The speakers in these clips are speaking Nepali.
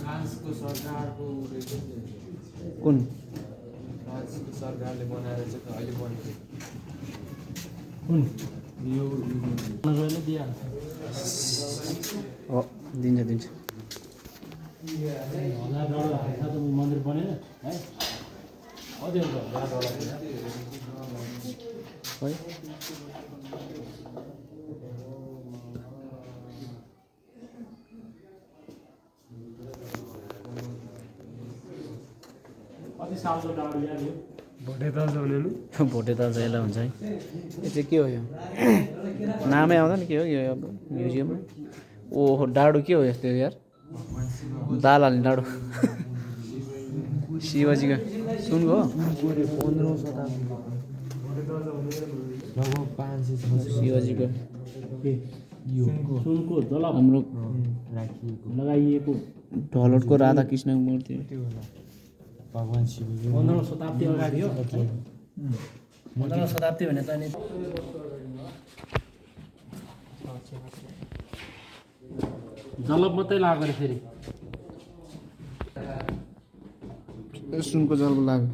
फ्रान्सको सरकारको कुन फ्रान्सको सरकारले बनाएर चाहिँ अहिले बनेको कुन यो नगरले दिइहाल्छ हो दिन्छ दिन्छ होला डर हाल्छ त मन्दिर बनेन है अझै होला डर है कति सालको डाँडो याद यो भोटे त जाउने नि भोटे त यसलाई हुन्छ है यो चाहिँ के हो यो नामै आउँदैन के हो यो अब म्युजियममा ओहो डाडु के हो यस्तो यार दाल हाल्ने डाडु शिवजीको सुनको हो 15औं शताब्दीको लगभग 500 शिवजीको यो सुनको दलप हाम्रो राखिएको लगाइएको ढलटको राधा कृष्णको मूर्ति त्यो होला भगवान शिवजी 15औं शताब्दी अगाडि हो 15औं शताब्दी भने त अनि दलप मात्रै लाग्यो रे फेरि सुनको जल लाग्यो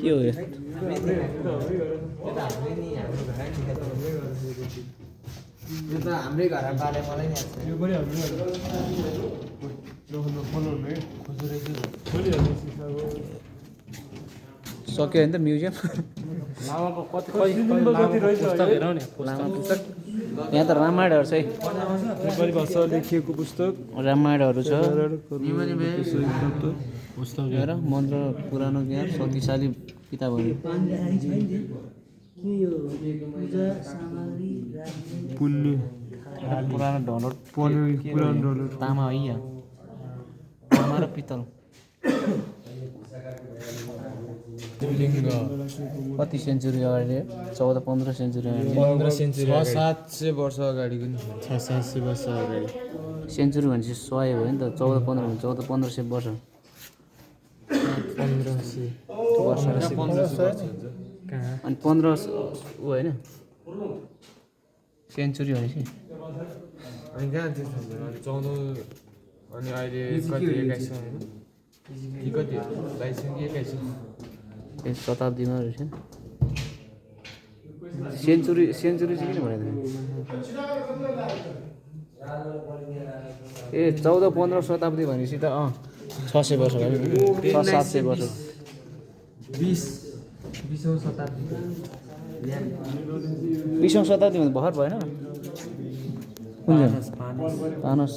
के हो यो यो त हाम्रै घरमा पाले मलाई नि यो पनि सक्यो भने त म्युजियम लामाको कति पुस्तक हेरौँ नि लामा पुस्तक यहाँ त रामायणहरू छ है नेपाली भाषा लेखिएको पुस्तक रामायणहरू छ पुस्तक हेर मन्त्र पुरानो ज्ञान शक्तिशाली किताबहरू पुण्य पुरानो ढलट पुरानो डलर तामा है यहाँ तामा र पित्तल शिवलिङ्ग कति सेन्चुरी अगाडि 14-15 सेन्चुरी अगाडि 15 सेन्चुरी 600-700 वर्ष अगाडिको नि 600 वर्ष अगाडि सेन्चुरी भनेपछि 100 भयो नि त 14-15 भने 1400-1500 वर्ष 1500 कहाँ अनि 15 ऊ होइन सेन्चुरी भनेपछि अनि कहाँ त्यस्तो हुन्छ अनि 14 अनि अहिले कति 21 होइन कि कति 22 कि 21 ए शताब्दीमा रहेछ सेन्चुरी सेन्चुरी चाहिँ किन भनेको ए 14-15 शताब्दी भनेपछि त 600 वर्ष भयो 700 वर्ष 20औं शताब्दी 20औं शताब्दीमा त भर भएन कुन पानस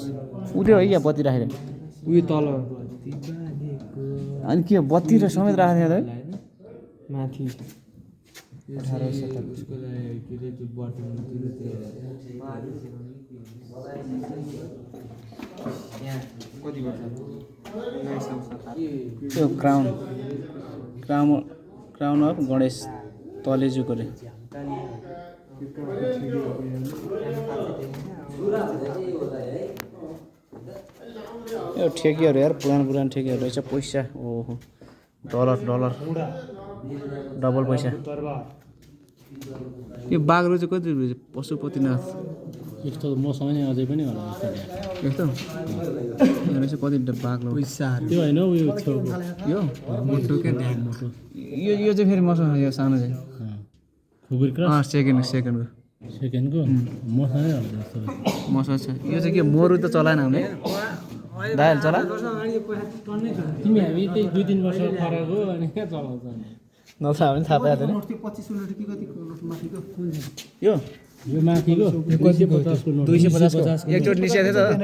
उयो है या बत्ती राखेर उयो तल अनि के बत्ती र समेत राखेको थियो त माथि 18औं शताब्दी उसको लागि के रे त्यो बटनतिर कति वर्ष 19औं शताब्दी त्यो crown crown crown of Ganesh तलेजुको रे यो ठेकीहरू यार पुरानो ठेकीहरू रहेछ पैसा ओहो डलर डबल पैसा यो बाघहरू चाहिँ कति रुपियाँ पशुपतिनाथ यस्तो मसँग नि अझै पनि होला यस्तो जस्तो यो रहेछ कति बाघ पैसा त्यो होइन उयो छेउको यो मोटो क्या ढ्याङ मोटो यो चाहिँ फेरि मसँग यो सानो चाहिँ खुकुरी क्रस सेकेन्डको सेकेन्डको मसँग नै होला जस्तो मसँग छ यो चाहिँ के मोरु त चलाएन हामीले दाइल चला तिमी हामी त्यही 2-3 वर्ष फरक हो अनि कहाँ चलाउँछ नथा भने थाहा पाएको थिएन यो माथिको 250 को नोट 250 एकचोटि निस्केको थियो त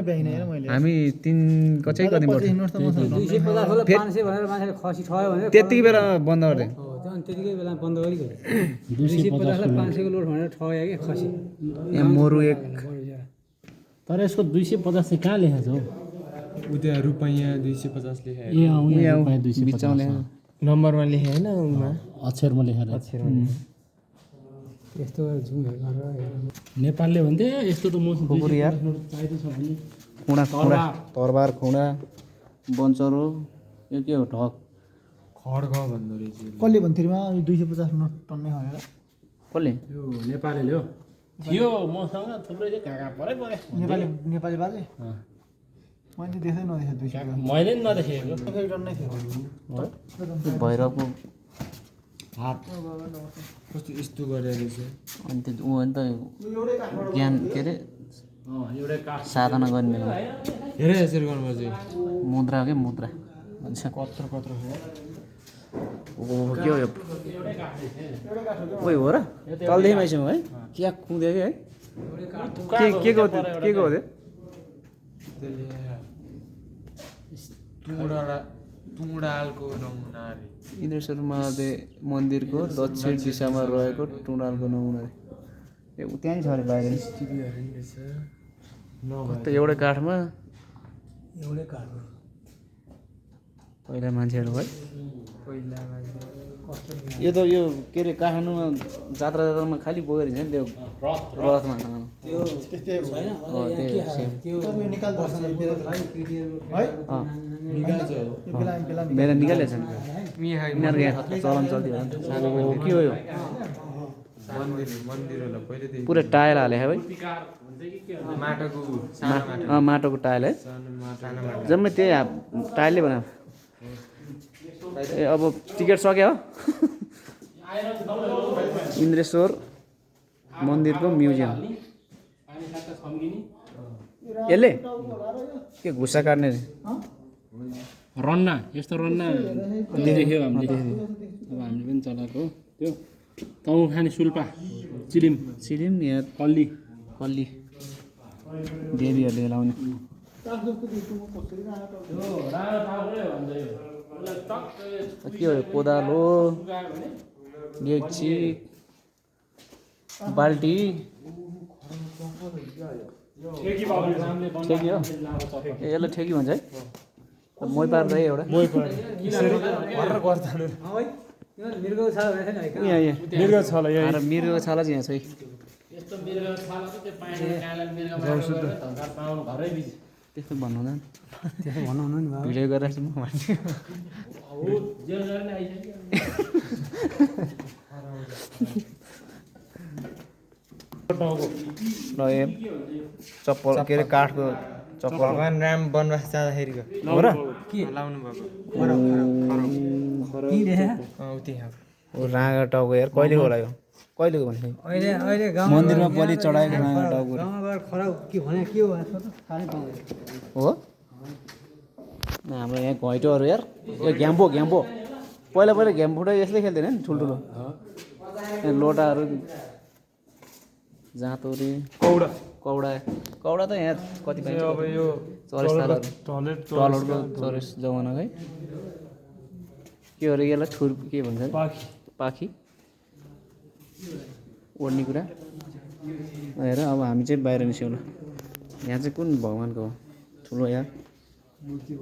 हामी 3 कतै कति पर्छ 250 होला 500 भनेर मान्छेले खसी ठयो भने त्यतिकै बेला बन्द गर्दै त्यतिकै बेला बन्द गरिगयो 250 ला 500 को नोट भनेर ठयो के खसी यहाँ मोरु एक तर यसको 250 चाहिँ कहाँ लेखेको छ हौ उता रुपैयाँ 250 लेखाएको ए अँ यहाँ 250 बिचाउने नम्बरमा लेखे हैन उमा अक्षरमा लेखेर यस्तो जुमहरू गरेर नेपालले भन्थे यस्तो त म खुकुरी यार चाहिँदैछ भने खुडा तरबार खुडा बन्चरो यो के हो ढक खड्ग भन्दो रहेछ कसले भन्थ्योमा 250 नोट टन्नै भनेर कसले यो नेपालीले हो थियो मसँग थुप्रै चाहिँ कहाँ परै परे नेपाली बाजे मैले देख्दै नदेखेँ 200 मैले नि नदेखेको रन नै थियो त्यो भैरवको हात कस्तो यस्तो गरेर रहेछ अनि त्यो ऊ नि त ज्ञान के अरे एउटै काठ साधना गर्ने हेर यसरी गर्नुपर्छ मुद्रा के मुद्रा भन्छ कत्रो कत्रो ओ के हो यो ओइ हो र तलदेखि माइसम्म है क्या कुद्यो कि है के को हो त्यो त्यसले टुँडालको नमुना अरे इन्द्रेश्वर महादेव मन्दिरको दक्षिण दिशामा रहेको टुँडालको नमुना ए ऊ त्यहीँ छ अरे बाहिर त एउटै काठमा एउटै काठमा पहिला मान्छेहरू है पहिला यो त यो के अरे काठमाडौँमा जात्रामा खालि बोकेर हिँड्छ नि त्यो रथमा त्यो त्यस्तै छैन हो त्यो सेम त्यो निकाल्दछ है निकाल्छ यो बेला बेला मेरा निकालेको छ नि यिनीहरूको यहाँ चलन चल्थ्यो होला नि त। ओ, के हो यो मन्दिर होला पहिल्यैदेखि पुरै टायल हाले है भाइ माटोको सानो माटो माटोको टायल है सानो माटो जम्मै त्यही टायलले बना ए अब टिकट सक्यो हो इन्द्रेश्वर मन्दिरको म्युजियम यसले के घुसा काट्ने रे रन्ना यस्तो रन्ना देख्यो हामीले अब हामीले पनि चलाएको त्यो तौ खाने सुल्पा चिलिम सिलिम यहाँ कल्ली कल्ली देवीहरूले लाउने के हो यो कोदालो डेक्ची बाल्टी ठेकी हो ए यसलाई ठेकी भन्छ है मै पार्दा है एउटा मृगौ छ भने नि है यहाँ मृग छला मिर्गको छाला चाहिँ यहाँ छ है यस्तो मृग छला चाहिँ त्यो पानी काला मृग पाउनु घरै बिजी त्यस्तो भन्नु हुँदैन त्यसो भन्नु हुनु नि बाबु भिडियो गरेर चाहिँ म भन्छु हो जे गर्ने आइसक्यो ल ए चप्पल के अरे काठको चप्पल भगवान राम वनवास जाँदाखेरिको हो र लाउनु भएको के देखे उति ओ राँगा टाउको यार कहिलेको होला यो कहिलेको भने अहिले अहिले गाउँ मन्दिरमा बलि चढाएको राँगा टाउको गाउँमा गएर खराब के भने के हो यसो त थाहै पाउँदैन हो हाम्रो यहाँ घैटोहरू यार यो घ्याम्पो पहिला घ्याम्पोटा यसले खेल्दैन नि ठुल्ठुलो यहाँ लोटाहरू जाँतौरी कौडा त यहाँ कति पाइन्छ अब यो चरेस टलहरूको चरेस जमाना है के अरे यसलाई छुर के भन्छ पाखी ओड्ने कुरा हेर अब हामी चाहिँ बाहिर निस्क्यौँ ल यहाँ चाहिँ कुन भगवान्को हो ठुलो यहाँ